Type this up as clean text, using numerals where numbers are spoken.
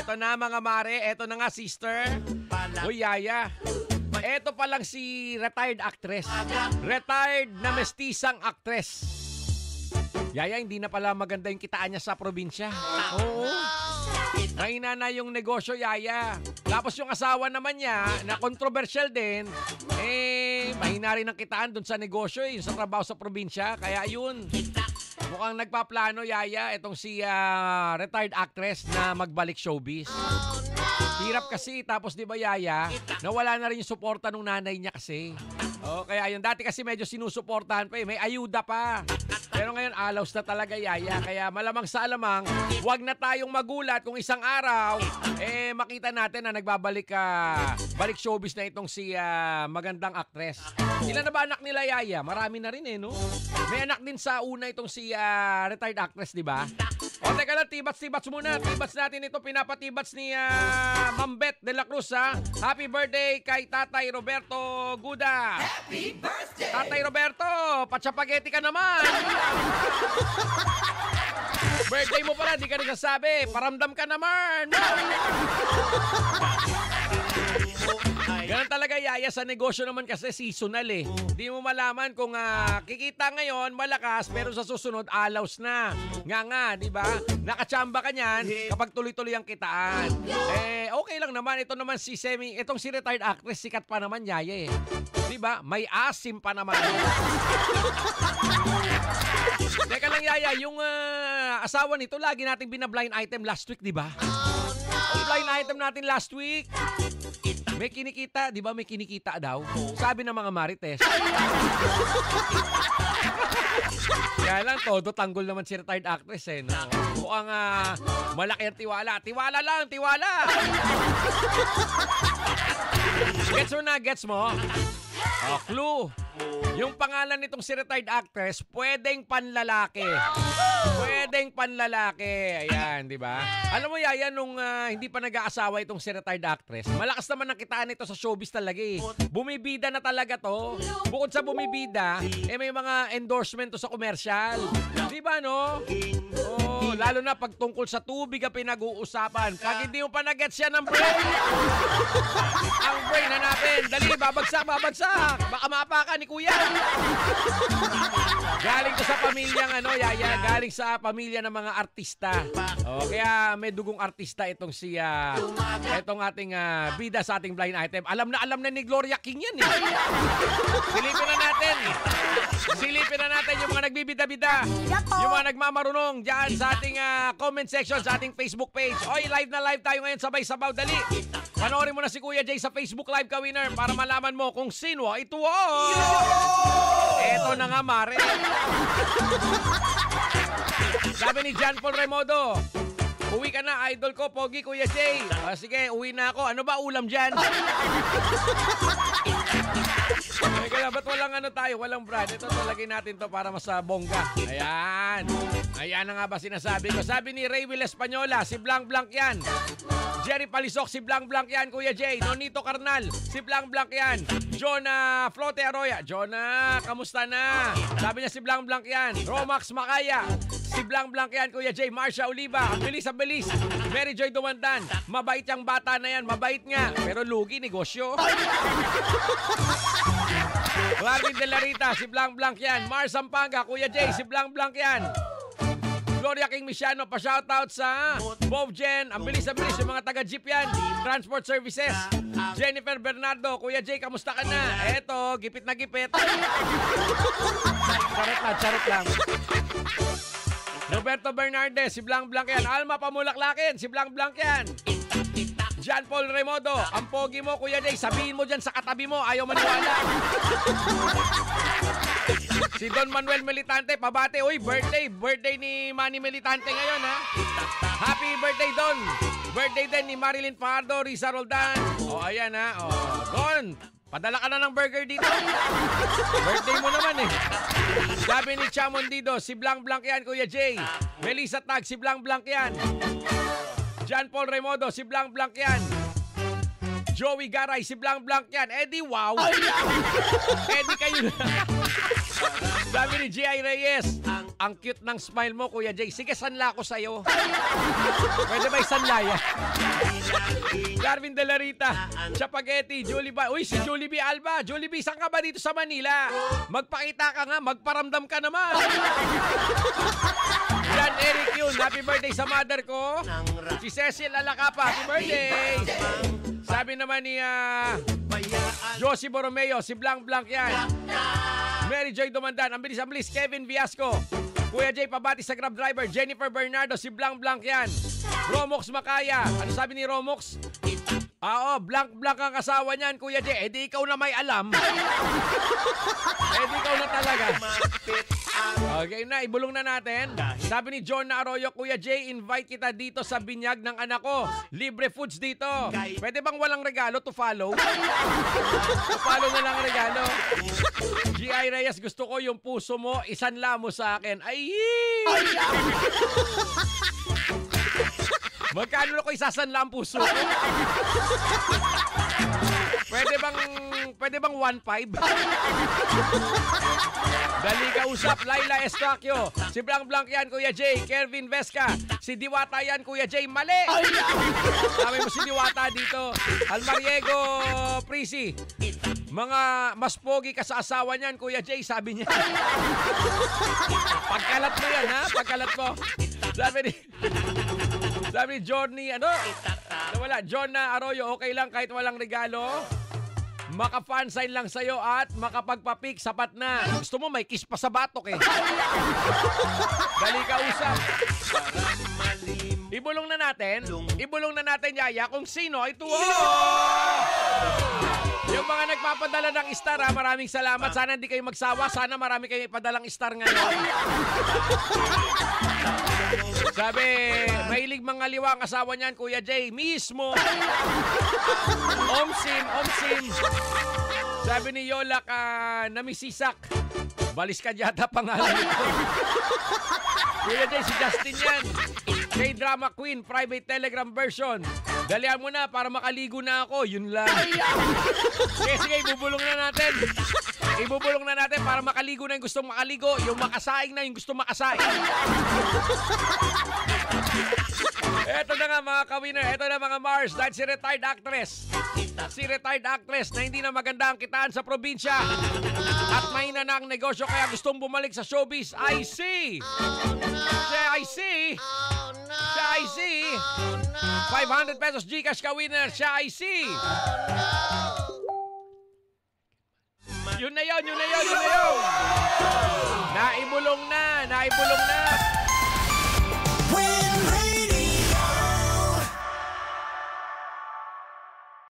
Eto na mga mare, eto na nga sister. Uy, yaya. Eto pa lang si retired actress. Retired na mestisang actress. Yaya, hindi na pala maganda yung kitaan niya sa probinsya. Oo. Mahina na yung negosyo, yaya. Tapos yung asawa naman niya, na controversial din, mahina rin ang kitaan dun sa negosyo, sa trabaho sa probinsya. Kaya yun, mukhang nagpaplano, yaya, itong si retired actress na magbalik showbiz. Hirap kasi, tapos di ba, yaya, nawala na rin yung suporta ng nanay niya kasi. Kaya yun, dati kasi medyo sinusuportahan pa may ayuda pa. Pero ngayon, alaws na talaga, yaya. Kaya malamang sa alamang, wag na tayong magulat kung isang araw, makita natin na nagbabalik balik showbiz na itong si magandang actress. Ilan na ba anak nila, yaya? Marami na rin no? May anak din sa una itong si retired actress, di ba? O, teka lang, tibats muna. Tibats natin ito, pinapatibats ni Ma'am Beth de la Cruz, ha? Happy birthday kay Tatay Roberto Guda. Happy birthday! Tatay Roberto, patsapageti ka naman. Birthday mo pala, di ka rin sasabi. Paramdam ka naman. Ganun talaga, yaya, sa negosyo naman kasi seasonal Hindi mo malaman kung kikita ngayon malakas pero sa susunod alaws na. Nga, di ba? Nakachamba ka niyan kapag tuloy-tuloy ang kitaan. Okay lang naman. Ito naman itong si retired actress, sikat pa naman, yaya Di ba? May asim pa naman. Teka lang, yaya, yung asawa nito lagi nating bina-blind item last week, di ba? Ang blind item natin last week. May kinikita, di ba? May kinikita daw. Sabi ng mga marites. Kaya lang, todo tanggol naman si retired actress no? Mukhang malaki ang tiwala. Tiwala lang, tiwala! Gets mo na, gets mo? Clue. Yung pangalan nitong si retired actress, pwedeng panlalaki. Pwedeng panlalaki. Ayan, di ba? Alam mo, yaya, nung hindi pa nag-aasawa itong si retired actress, malakas naman ang kitaan nito sa showbiz talaga Bumibida na talaga to. Bukod sa bumibida, may mga endorsement to sa commercial. Di ba, no? Lalo na pag tungkol sa tubig ang pinag-uusapan. Pag hindi mo pa nag-gets yan ng brain, ang brain hanapin. Dali, babagsak. Baka maapakan ni kuya. Galing to sa pamilyang yaya, galing sa pamilya ng mga artista. Kaya may dugong artista itong itong ating bida sa ating blind item. Alam na ni Gloria King yan Silipin na natin yung mga nagbibida-bida. Yung mga nagmamarunong dyan sa ating comment section, sa ating Facebook page. Oy, live na live tayo ngayon, sabay-sabaw, dali. Panoorin mo na si Kuya Jay sa Facebook Live ka, winner, para malaman mo kung sino ito. Eto na nga, mare. Sabi ni John Paul Remodo, uwi ka na, idol ko, pogi, Kuya Jay. Sige, uwi na ako. Ano ba ulam dyan? Kaya ba't walang brand? Ito talagay natin to para mas bongga. Ayan. Ayan na nga ba sinasabi ko. Sabi ni Ray Will Española, si Blanc yan. Jerry Palisok, si Blanc yan, Kuya Jay. Nonito Carnal, si Blanc yan. Jonah Flote Arroya. Jonah, kamusta na? Sabi niya si Blanc yan. Romax Makaya, si Blanc yan, Kuya Jay. Marsha Oliva, ang bilis. Mary Joy Dumandan, mabait yung bata na yan. Mabait nga, pero lugi, negosyo. Clarvin De La Rita, si Blanc yan. Mars Sampanga, Kuya Jay, si Blanc yan. Gloria King Misiano, pa-shoutout sa Bovgen. Ang bilis yung mga taga-jeep yan. Transport Services. Jennifer Bernardo, Kuya Jay, kamusta ka na? Eto, gipit na gipit. Charot lang. Roberto Bernardes, si Blanc yan. Alma Pamulaklakin, si Blanc yan. John Paul Remodo, ang pogi mo, Kuya Jay, sabihin mo dyan sa katabi mo, ayaw maniwala. Si Don Manuel Militante, pabate. Uy, birthday ni Manny Militante ngayon, ha? Happy birthday, Don. Birthday din ni Marilyn Fajardo, Risa Roldan. Ayan, ha? Don, padala ka na ng burger dito. Birthday mo naman, Sabi ni Chamon Dido, si Blanc yan, Kuya Jay. Melissa Tag, si Blanc yan. John Paul Remodo, si Blanc yan. Joey Garay, si Blanc yan. Eddie, wow. Eddie, kayo na. Sabi ni G.I. Reyes, Ang cute ng smile mo, Kuya Jay. Sige, sanla ko sa'yo. Pwede ba isanla yan? Darwin De La Rita, Chapageti, Julie ba? Uy, si Julie B. Alba. Julie B, saan ka ba dito sa Manila? Magpakita ka nga, magparamdam ka naman. Jan Eric yun, happy birthday sa mother ko. Si Cecil Alacapa, happy birthday. Sabi naman ni Josie Borromeo, si Blanc Blanc yan. Mary Joy Dumandan, ang bilis. Kevin Viasco, Kuya Jay Pabati sa Grab Driver, Jennifer Bernardo, si Blanc Blanc yan. Romox Makaya, ano sabi ni Romox? Blanc ang asawa niyan, Kuya Jay. Di ikaw na may alam. Di ikaw na talaga. Okay na, ibulong na natin. Sabi ni John na Arroyo, Kuya Jay, invite kita dito sa binyag ng anak ko. Libre foods dito. Pwede bang walang regalo to follow? To follow na lang regalo. G.I. Reyes, gusto ko yung puso mo, isanla mo sa akin. Ay! Magkano na ko isasanla ang puso ko? Pwede bang 1.5? Dali ka usap, Laila Estacio. Si Blanc Blanc yan, Kuya Jay. Kelvin Vesca. Si Diwata yan, Kuya Jay. Mali! Sabi mo si Diwata dito. Almariego Prisi. Mga mas pogi ka sa asawa niyan, Kuya Jay, sabi niya. Pagkalat mo yan, ha? Pagkalat mo. Sabi ni Johnny, John na Arroyo, okay lang kahit walang regalo. Maka-fansign lang sa'yo at makapagpapik, sapat na. Gusto mo, may kiss pa sa batok eh. Dali ka usap. Ibulong na natin, Yaya, kung sino ay tuwa. Yung mga nagpapadala ng star, maraming salamat. Sana hindi kayo magsawa. Sana marami kayong ipadalang star ngayon. Sabi, mahilig mga liwa ang asawa niyan, Kuya Jay. Mismo. Omsim. Sabi ni Yola, namisisak. Balis ka yata pangalan nito. Kuya Jay, si Justin yan. K-Drama Queen, private telegram version. Dalihan mo na para makaligo na ako. Yun lang. Sige, ibubulong na natin. Ibubulong na natin para makaligo na yung gustong makaligo. Yung makasaing na yung gustong makasaing. Eto na nga mga kawinner. Eto na mga Mars. Dahil si retired actress na hindi na maganda ang kitaan sa probinsya at mahina na ang negosyo kaya gustong bumalik sa showbiz. I see 500 pesos Gcash ka winner. Siya I see. Yun na yun. Naibulong na.